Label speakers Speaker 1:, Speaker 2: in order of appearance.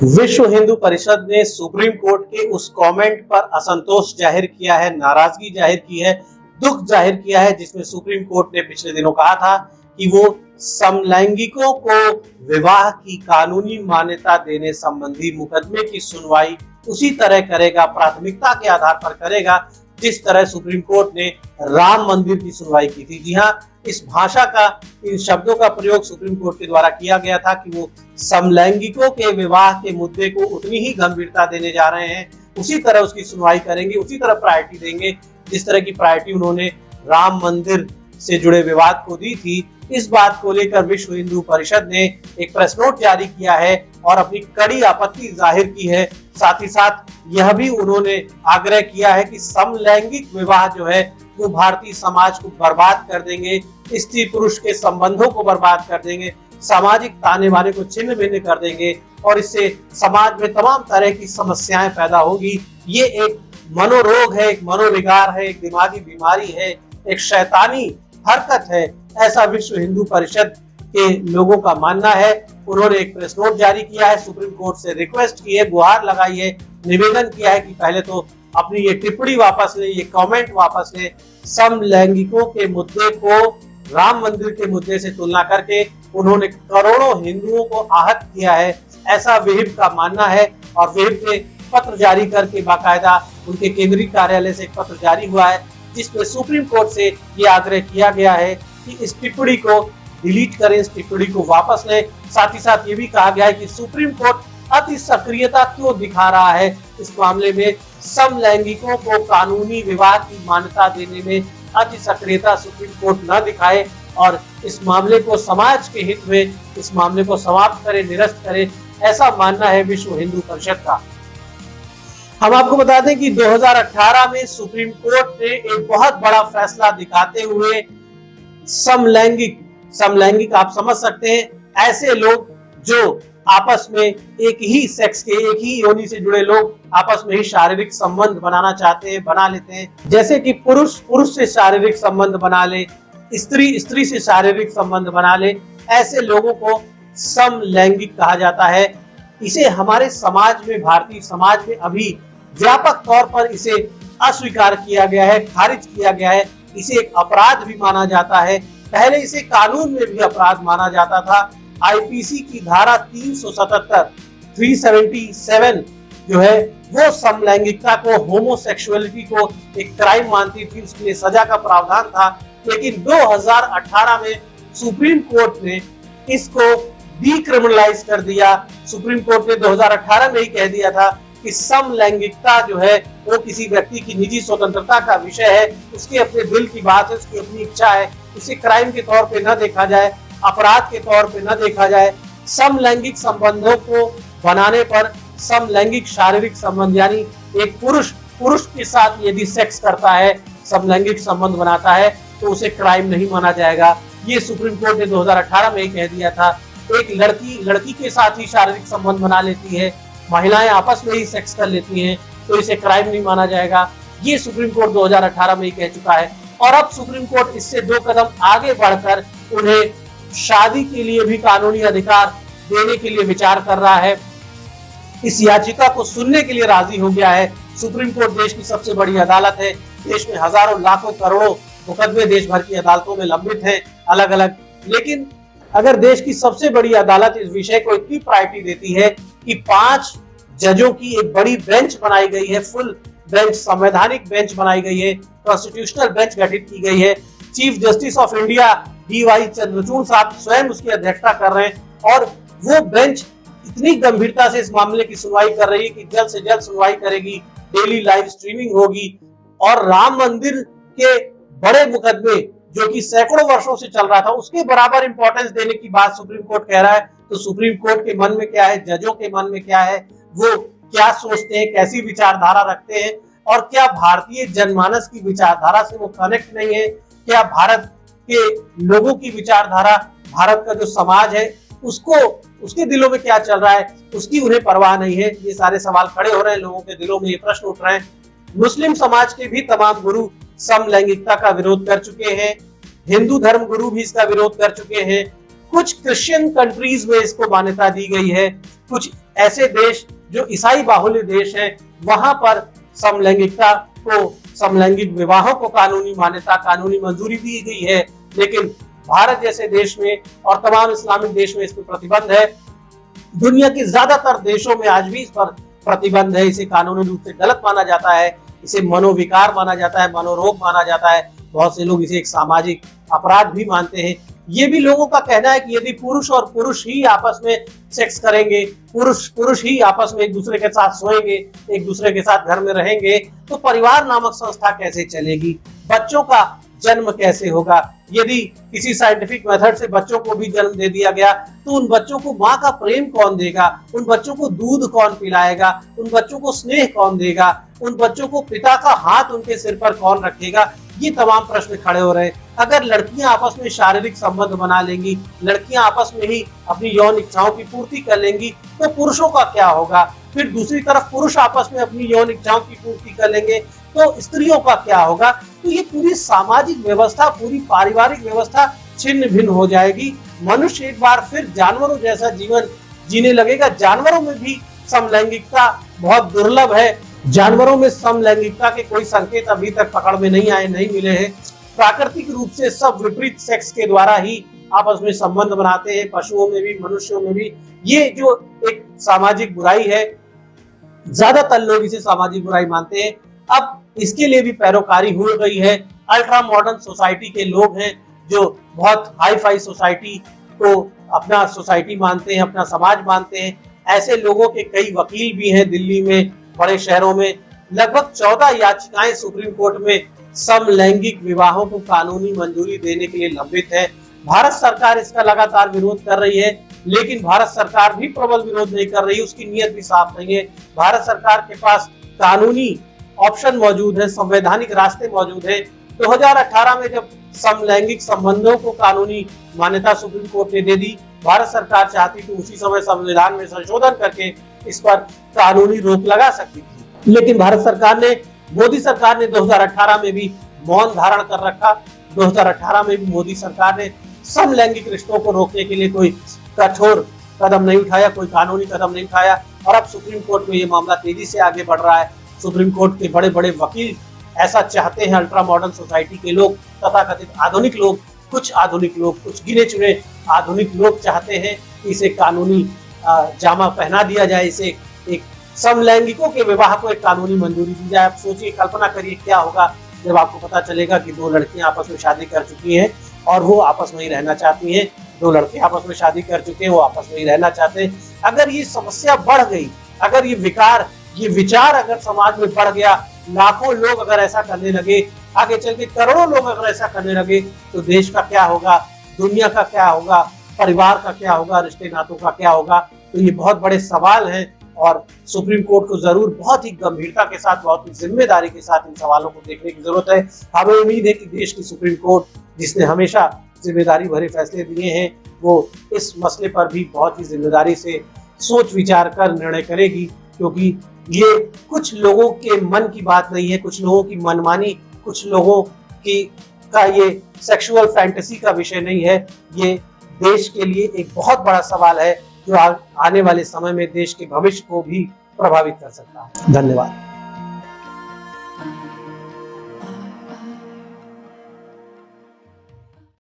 Speaker 1: विश्व हिंदू परिषद ने supreme court के उस कमेंट पर असंतोष जाहिर किया है, नाराजगी जाहिर की है, दुख जाहिर किया है, जिसमें सुप्रीम कोर्ट ने पिछले दिनों कहा था कि वो समलैंगिकों को विवाह की कानूनी मान्यता देने संबंधी मुकदमे की सुनवाई उसी तरह करेगा, प्राथमिकता के आधार पर करेगा जिस तरह सुप्रीम कोर्ट ने राम मंदिर की सुनवाई की थी। जी हाँ, इस भाषा का, इन शब्दों का प्रयोग सुप्रीम कोर्ट के द्वारा किया गया था कि वो समलैंगिकों के विवाह के मुद्दे को उतनी ही गंभीरता देने जा रहे हैं, उसी तरह उसकी सुनवाई करेंगे, उसी तरह प्रायोरिटी देंगे जिस तरह की प्रायोरिटी उन्होंने राम मंदिर से जुड़े विवाद को दी थी। इस बात को लेकर विश्व हिंदू परिषद ने एक प्रेस नोट जारी किया है और अपनी कड़ी आपत्ति जाहिर की है। साथ ही साथ यह भी उन्होंने आग्रह किया है कि समलैंगिक विवाह जो है वो भारतीय समाज को बर्बाद कर देंगे, स्त्री पुरुष के संबंधों को बर्बाद कर देंगे, सामाजिक ताने बाने को छिन्न भिन्न कर देंगे और इससे समाज में तमाम तरह की समस्याएं पैदा होगी। ये एक मनोरोग है, एक मनोविकार है, एक दिमागी बीमारी है, एक शैतानी हरकत है, ऐसा विश्व हिंदू परिषद के लोगों का मानना है। उन्होंने एक प्रेस नोट जारी किया है, सुप्रीम कोर्ट से रिक्वेस्ट की है, गुहार लगाई है, निवेदन किया है कि पहले तो अपनी ये टिप्पणी वापस ले, ये कमेंट वापस ले। समलैंगिकों के मुद्दे को राम मंदिर के मुद्दे से तुलना करके उन्होंने करोड़ों हिंदुओं को आहत किया है, ऐसा विहिप का मानना है। और विहिप ने पत्र जारी करके बाकायदा उनके केंद्रीय कार्यालय से एक पत्र जारी हुआ है जिसमें सुप्रीम कोर्ट से ये आग्रह किया गया है कि इस टिप्पणी को डिलीट करें, इस टिप्पणी को वापस लें। साथ ही साथ ये भी कहा गया है कि सुप्रीम कोर्ट अति सक्रियता क्यों दिखा रहा है इस मामले में, समलैंगिकों को कानूनी विवाह की मान्यता देने में अति सक्रियता सुप्रीम कोर्ट न दिखाए और इस मामले को समाज के हित में, इस मामले को समाप्त करे, निरस्त करे, ऐसा मानना है विश्व हिंदू परिषद का। हम आपको बता दें कि 2018 में सुप्रीम कोर्ट ने एक बहुत बड़ा फैसला दिखाते हुए समलैंगिक आप समझ सकते हैं, ऐसे लोग जो आपस में एक ही सेक्स के, एक ही योनि से जुड़े लोग आपस में ही शारीरिक संबंध बनाना चाहते हैं, बना लेते हैं। जैसे कि पुरुष पुरुष से शारीरिक संबंध बना ले, स्त्री स्त्री से शारीरिक संबंध बना ले, ऐसे लोगों को समलैंगिक कहा जाता है। इसे हमारे समाज में, भारतीय समाज में अभी व्यापक तौर पर इसे अस्वीकार किया गया है, खारिज किया गया है। इसे एक अपराध भी माना जाता है। पहले इसे कानून में भी अपराध माना जाता था। आईपीसी की धारा 377 जो है वो समलैंगिकता को, होमोसेक्सुअलिटी को एक क्राइम मानती थी, उसके लिए सजा का प्रावधान था। लेकिन 2018 में सुप्रीम कोर्ट ने इसको डीक्रिमिनलाइज कर दिया। सुप्रीम कोर्ट ने 2018 में ही कह दिया था कि समलैंगिकता जो है वो किसी व्यक्ति की निजी स्वतंत्रता का विषय है, उसके अपने दिल की बात है, उसकी अपनी इच्छा है, उसे क्राइम के तौर पे न देखा जाए, अपराध के तौर पे न देखा जाए। समलैंगिक संबंधों को बनाने पर, समलैंगिक शारीरिक संबंध यानी एक पुरुष पुरुष के साथ यदि सेक्स करता है, समलैंगिक संबंध बनाता है, तो उसे क्राइम नहीं माना जाएगा। ये सुप्रीम कोर्ट ने 2018 में ही कह दिया था। एक लड़की लड़की के साथ ही शारीरिक संबंध बना लेती है, महिलाएं आपस में ही सेक्स कर लेती हैं, तो इसे क्राइम नहीं माना जाएगा। ये सुप्रीम कोर्ट 2018 में ही कह चुका है। और अब सुप्रीम कोर्ट इससे 2 कदम आगे बढ़कर उन्हें शादी के लिए भी कानूनी अधिकार देने के लिए विचार कर रहा है। इस याचिका को सुनने के लिए राजी हो गया है। सुप्रीम कोर्ट देश की सबसे बड़ी अदालत है। देश में हजारों लाखों करोड़ों मुकदमे देश भर की अदालतों में लंबित हैं अलग अलग। लेकिन अगर देश की सबसे बड़ी अदालत इस विषय को इतनी प्रायोरिटी देती है कि 5 जजों की एक बड़ी बेंच बनाई गई है, फुल बेंच, संवैधानिक बेंच बनाई गई है, कॉन्स्टिट्यूशनल बेंच गठित की गई है, chief justice of India DY Chandrachud साहब स्वयं उसकी अध्यक्षता कर रहे हैं और वो बेंच इतनी गंभीरता से इस मामले की सुनवाई कर रही है कि जल्द से जल्द सुनवाई करेगी, डेली लाइव स्ट्रीमिंग होगी। और राम मंदिर के बड़े मुकदमे जो कि सैकड़ों वर्षों से चल रहा था, उसके बराबर इंपॉर्टेंस देने की बात सुप्रीम कोर्ट कह रहा है। तो सुप्रीम कोर्ट के मन में क्या है, जजों के मन में क्या है, वो क्या सोचते हैं, कैसी विचारधारा रखते हैं और क्या भारतीय जनमानस की विचारधारा से वो कनेक्ट नहीं है, क्या भारत के लोगों की विचारधारा, भारत का जो समाज है उसको, उसके दिलों में क्या चल रहा है, उसकी उन्हें परवाह नहीं है। ये सारे सवाल खड़े हो रहे हैं, लोगों के दिलों में ये प्रश्न उठ रहे हैं। मुस्लिम समाज के भी तमाम गुरु समलैंगिकता का विरोध कर चुके हैं, हिंदू धर्म गुरु भी इसका विरोध कर चुके हैं कुछ क्रिश्चियन कंट्रीज में इसको मान्यता दी गई है। कुछ ऐसे देश जो ईसाई बाहुल्य देश हैं, वहां पर समलैंगिकता को, समलैंगिक विवाहों को कानूनी मान्यता, कानूनी मंजूरी दी गई है। लेकिन भारत जैसे देश में और तमाम इस्लामिक देश में इस पर प्रतिबंध है। दुनिया के ज्यादातर देशों में आज भी इस पर प्रतिबंध है। इसे कानूनी रूप से गलत माना जाता है, इसे मनोविकार माना जाता है, मनोरोग माना जाता है। बहुत से लोग इसे एक सामाजिक अपराध भी मानते हैं। ये भी लोगों का कहना है कि यदि पुरुष और पुरुष ही आपस में सेक्स करेंगे, पुरुष ही आपस में एक दूसरे के साथ सोएंगे, एक दूसरे के साथ घर में रहेंगे, तो परिवार नामक संस्था कैसे चलेगी, बच्चों का जन्म कैसे होगा। यदि किसी साइंटिफिक मेथड से बच्चों को भी जन्म दे दिया गया तो उन बच्चों को माँ का प्रेम कौन देगा, उन बच्चों को दूध कौन पिलाएगा, उन बच्चों को स्नेह कौन देगा, उन बच्चों को पिता का हाथ उनके सिर पर कौन रखेगा। ये तमाम प्रश्न खड़े हो रहे हैं। अगर लड़कियां आपस में शारीरिक संबंध बना लेंगी, लड़कियां आपस में ही अपनी यौन इच्छाओं की पूर्ति कर लेंगी, तो पुरुषों का क्या होगा। फिर दूसरी तरफ पुरुष आपस में अपनी यौन इच्छाओं की पूर्ति कर लेंगे तो स्त्रियों का क्या होगा। तो ये पूरी सामाजिक व्यवस्था, पूरी पारिवारिक व्यवस्था छिन्न भिन्न हो जाएगी। मनुष्य एक बार फिर जानवरों जैसा जीवन जीने लगेगा। जानवरों में भी समलैंगिकता बहुत दुर्लभ है। जानवरों में समलैंगिकता के कोई संकेत अभी तक पकड़ में नहीं मिले हैं। प्राकृतिक रूप से सब विपरीत सेक्स के द्वारा ही आपस में संबंध बनाते हैं, पशुओं में भी, मनुष्यों में भी। ये जो एक सामाजिक बुराई है, ज्यादातर लोग इसे सामाजिक बुराई मानते हैं। अब इसके लिए भी पैरोकारी हो गई है। अल्ट्रा मॉडर्न सोसाइटी के लोग हैं जो बहुत हाई फाई सोसाइटी को अपना सोसाइटी मानते हैं, अपना समाज मानते हैं। ऐसे लोगों के कई वकील भी हैं दिल्ली में, बड़े शहरों में। लगभग 14 याचिकाएं सुप्रीम कोर्ट में समलैंगिक विवाहों को कानूनी मंजूरी देने के लिए लंबित है। भारत सरकार इसका लगातार विरोध कर रही है, लेकिन भारत सरकार भी प्रबल विरोध नहीं कर रही, उसकी नीयत भी साफ नहीं है। भारत सरकार के पास कानूनी ऑप्शन मौजूद है, संवैधानिक रास्ते मौजूद है। 2018 में जब समलैंगिक संबंधों को कानूनी मान्यता सुप्रीम कोर्ट ने दे दी, भारत सरकार चाहती तो उसी समय संविधान में संशोधन करके इस पर कानूनी रोक लगा सकती थी। लेकिन भारत सरकार ने, मोदी सरकार ने 2018 में भी मौन धारण कर रखा। 2018 में भी मोदी सरकार ने समलैंगिक रिश्तों को रोकने के लिए कोई कठोर कदम नहीं उठाया, कोई कानूनी कदम नहीं उठाया। और अब सुप्रीम कोर्ट में ये मामला तेजी से आगे बढ़ रहा है। सुप्रीम कोर्ट के बड़े बड़े वकील ऐसा चाहते हैं। अल्ट्रा मॉडर्न सोसाइटी के लोग, तथाकथित आधुनिक लोग, कुछ गिने चुने आधुनिक लोग चाहते हैं कि इसे कानूनी जामा पहना दिया जाए, इसे एक समलैंगिकों के विवाह को एक कानूनी मंजूरी दी जाए। आप सोचिए, कल्पना करिए क्या होगा जब आपको पता चलेगा कि दो लड़कियां आपस में शादी कर चुकी हैं और वो आपस में ही रहना चाहती हैं। दो लड़के आपस में शादी कर चुके हैं, वो आपस में ही रहना चाहते हैं। अगर ये समस्या बढ़ गई, अगर ये विचार अगर समाज में बढ़ गया, लाखों लोग अगर ऐसा करने लगे, आगे चल के करोड़ों लोग अगर ऐसा करने लगे, तो देश का क्या होगा, दुनिया का क्या होगा, परिवार का क्या होगा, रिश्ते नातों का क्या होगा। तो ये बहुत बड़े सवाल हैं और सुप्रीम कोर्ट को जरूर बहुत ही गंभीरता के साथ, बहुत ही जिम्मेदारी के साथ इन सवालों को देखने की जरूरत है। हमें उम्मीद है कि देश की सुप्रीम कोर्ट, जिसने हमेशा जिम्मेदारी भरे फैसले दिए हैं, वो इस मसले पर भी बहुत ही जिम्मेदारी से सोच विचार कर निर्णय करेगी, क्योंकि ये कुछ लोगों के मन की बात नहीं है, कुछ लोगों की मनमानी, कुछ लोगों की का ये सेक्सुअल फैंटेसी का विषय नहीं है। ये देश के लिए एक बहुत बड़ा सवाल है जो आने वाले समय में देश के भविष्य को भी प्रभावित कर सकता है। धन्यवाद।